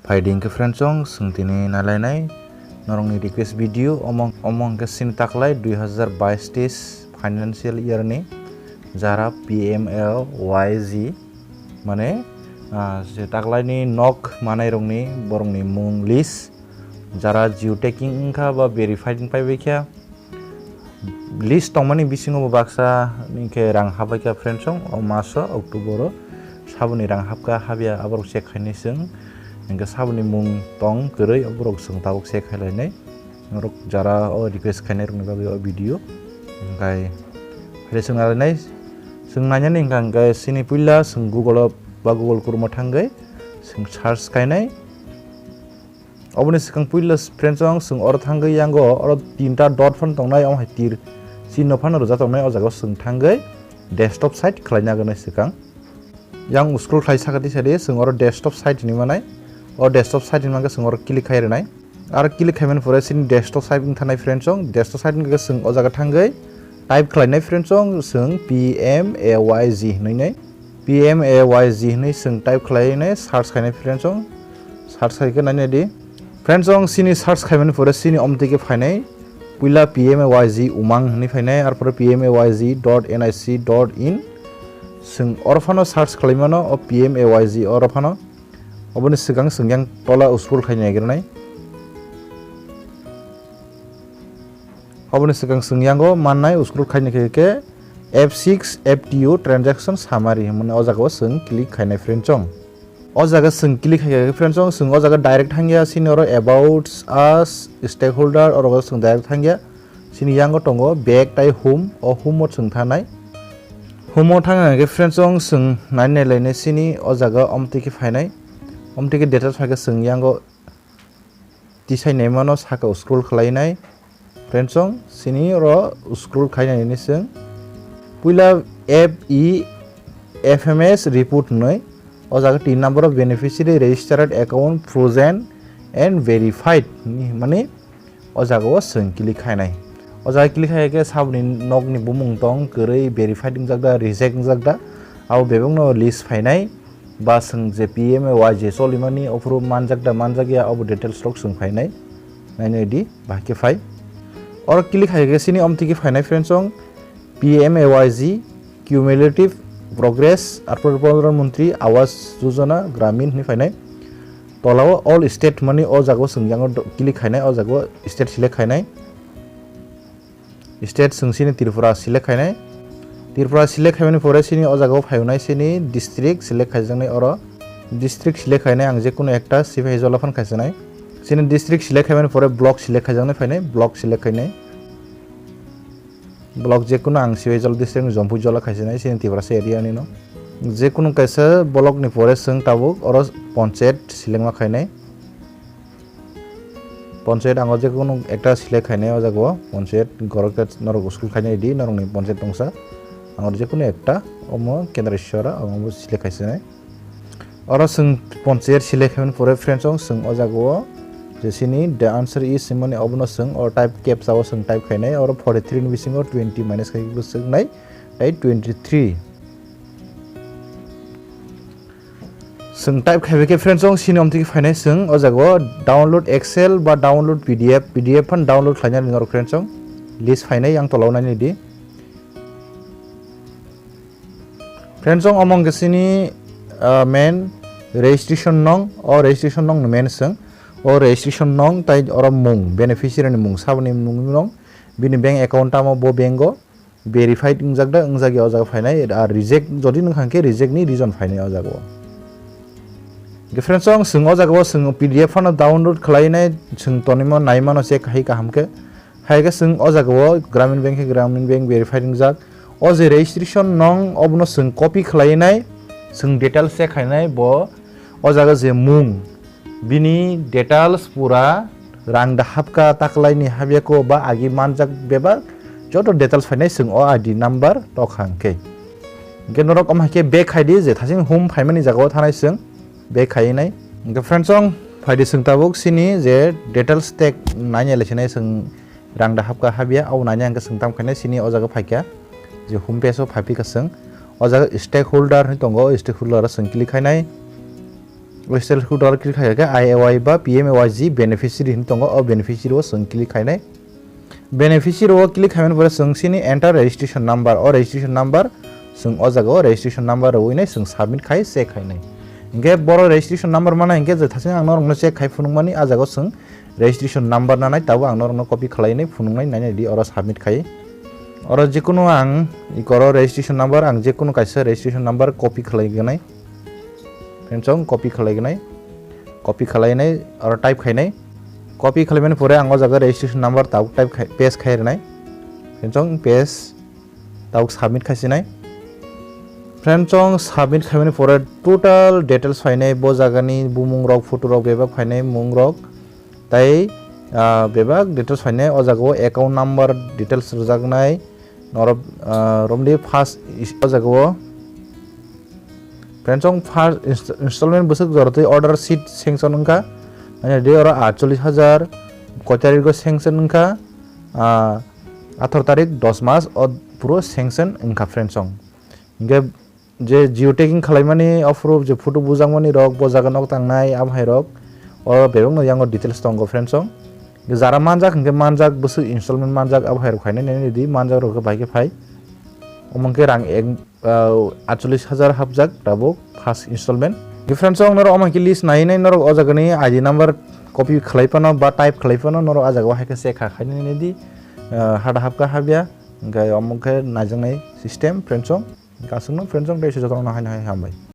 Fighting ke friendsong sengtini nalainai norongni request video omong ke sin taklai 2022 financial year ni jara PMAY-G mane je taklai ni nok manai rongni borongni mung list jara geotagging ingka ba verified pai bekya list tongmani bisingo baksa ningke rang habaika friendsong o maso October sabuni rang habka habya aborok check khaini seng engka sabuni mung tong koroi aborok seng tabok check khailai norok jara o request khainai rokni bagui o video engkai hare seng nalai seng nanya ning engkai sini puila seng Google ba Google kurma thangai seng search kainai oboni sikang puila friendsong seng or thangai yango or tinta dot phone tongnai om hatir sino phano roja tongnai o jaga seng thangai desktop site khlaina ganai sikang yang scroll khai sakati sari seng or desktop site ni manai o desktop site ni manga seng or click khai renai ar click khaimen pore sin desktop site ing thanai friendsong desktop site ni seng o jaga thangai type khlainai friendsong seng PMAY-G nei PMAY-G nei seng type khlainai search khainai friendsong search khai nai di friendsong sini search khaimen pore sini omtike phainai puila PMAY-G umang ni phainai ar pore PMAY-G.nic.in seng orphano search khlaimano o PMAY-G orphano oboni sigang sengyang tola scroll khainai gernai oboni sigang sengyango mannai scroll khainai ke F6 FTO transaction summary mane o jaga seng click khainai friendsong o jaga seng click khainai friendsong seng o jaga direct thangya sini oro about us stakeholder oro seng direct thangya sini yango tongo back tai home o home seng thanai home thanga ke friendsong seng nainai lainai sini o jaga omtike phainai omtike data phaika seng yango tisai nemano saka scroll khlainai friendsong sini ro scroll khainai ni seng puila FMS report noi o jaga 3 number of beneficiary registered account frozen and verified ni mane o jaga seng click khainai o jaga click khaike sabni nokni bumung tong koroi verified jagda reject jagda abo bebongno list phainai ba seng je PMAY-G solimani ofru manjagya abo details rok seng phainai nainai di bahke phai or click khaike sini omtiki phainai friendsong PMAY-G cumulative progress arpor pradhan mantri awas yojana gramin ni phainai tolao all state money o jago sengyango click khainai o jago state select khainai state sini Tripura select khainai Tripura select khaimani pore sini o jago phaionai sini district select khaijangnai oro district select khainai ang je kono ekta sifai jolaphan khaijanai sini district select khaimani pore block select khaijangnai phainai block select khainai block je kono ang sifai jol district ni jompu jola khaijanai sini Tripura area ni no je kono kaisa block ni pore seng tabuk oro panchayat select ma khainai panchayat ang je kono ekta select khainai o jago panchayat gorok norok school khainai di norong ni panchayat tongsa ang je kono ekta omo kendrashwara omo select khaisane oro seng panchayat select khaimani pore friendsong seng o jago jesini the answer is simone obno seng or type captcha o seng type khainai oro 43 ni bisingo 20 minus khai seng nai right 23 seng type khaibeke friendsong sini omtiki phainai seng o jago download excel ba download pdf phan download khlaina ni friendsong list phainai yang tolaw nai di friendsong omong kesini main registration nong o registration nong main seng o registration nong tai oro mung beneficiary ni mung sabni mung nong bini bank account amo bo bengo verified ingjagda ingjagi o jaga phainai ar reject jodi nang khangke reject ni reason phainai o jaga ge friendsong seng o jaga seng pdf phan download khlainai seng tonimo naimano check hai kahamke haige seng o jaga gramin bank verified ingjag o je registration nong obno seng copy khlainai seng details check khainai bo o jaga je mung bini details pura rang da hapka taklai ni habyako ba agi manjak beba joto details phainai seng o id number tokhangke genorok amhake back khaidi je thasing home phaimani jaga thanai seng back khainai ge friendsong phaidi seng tabuk sini je details tag nainai lesinai seng rang da hapka habya au nainai angka seng tam khainai sini o jaga phaikya je home page o phapi ka seng o jaga stakeholder ni tongo stakeholder seng click khainai website को डाल click खाया IAY बा PMAY-G beneficiary हिन तंगो ओ beneficiary वो जों click खायनाय beneficiary वो click खायनाय पर जों सिनि एंटर रजिस्ट्रेशन नंबर और रजिस्ट्रेशन नंबर जों ओ जागाव रजिस्ट्रेशन नंबर होइनाय जों सबमिट खाय चेक खायनाय इंगे बर रजिस्ट्रेशन नंबर माना इंगे जथासे आंनो रंनो चेक खाय फुनुंगमानि आ जागाव जों रजिस्ट्रेशन नंबर नानाय ताबो आंनो रंनो कपि खालायनाय फुनुंनाय नायनाय दि और सबमिट खाय और जिकुनु आं इकर रजिस्ट्रेशन नंबर आं जिकुनु कायसे रजिस्ट्रेशन नंबर कपि खालायगोनाय फ्रेंड्स कपि खालायगोनाय कपि खालायनाय और टाइप खायनाय कपि खालायनायनि परे आं ओ जागा रजिस्ट्रेशन नंबर ताव टाइप पेज खायरनाय फ्रेंड्स पेज ताव सबमिट खायसिनाय फ्रेंड्स सबमिट खायनायनि परे टोटल डिटेल्स फायनाय बो जागानि बुमुं रक फटो रक बेबा फायनाय मुं रक ताई बेबा डिटेल्स फायनाय ओ जागाव अकाउंट नंबर डिटेल्स रजागनाय नर रमदि फार्स्ट ओ जागाव फ्रेंड्स फर्स्ट इंस्टॉलमेंट बसक जरते ऑर्डर सीट सेंक्शन उनका माने दे और 48,000 कय तारिख को सेंक्शन उनका 18 तारिख 10 मास और पूरा सेंक्शन उनका फ्रेंड्स इंगे जे जियो टैगिंग खालायमानि अप्रूव जे फोटो बुजांगमानि रक बजागन तांनाय आमहाय रक और बेबं नो यांगो डिटेल्स दंगो फ्रेंड्स जारा मानजाक इंगे मानजाक बसक इंस्टॉलमेंट मानजाक आमहाय रक खायनाय नेनि दि मानजाक रक बायके फाय ओमंके रां 48,000 हाबजाक दाबो फार्स्ट इंस्टॉलमेंट डिफरेंस नर अमाके लिस्ट नायनाय नर ओ जागानि आईडी नंबर कपि खालायफानो बा टाइप खालायफानो नर आ जागा हायके चेक खायनाय दि हादा हाबका हाबिया गाय अमंके नायजोंनाय सिस्टेम फ्रेंड्स गासैनो फ्रेंड्स दैसे जतन हायनाय हामबाय।